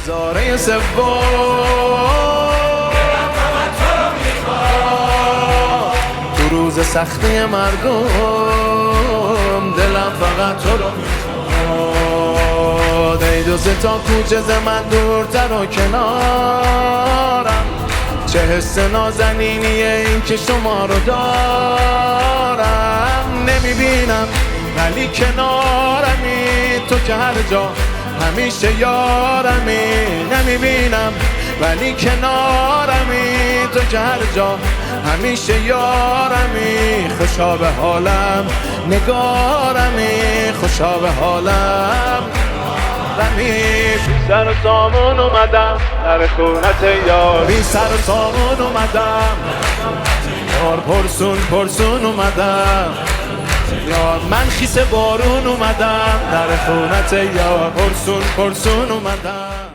هزاره سوم تو روز سختی مردم دلم فقط تو رو میخواد. ای دو سه تا کوچه ز من دورتر و کنارم، چه حس نازنینیه این که شما رو دارم. نمیبینم ولی کنارمی، تو که هر جا همیشه یارمی. نمیبینم ولی کنارمی، تو که هر جا همیشه یارمی. خوشا به حالم نگارمی، خوشا به حالم رمی. بی سر و سامون اومدم در خونت یار، بی سر و سامون اومدم یار، پرسون پرسون اومدم یار. من خیس بارون اومدم در خونت یار، پرسون پرسون اومدم.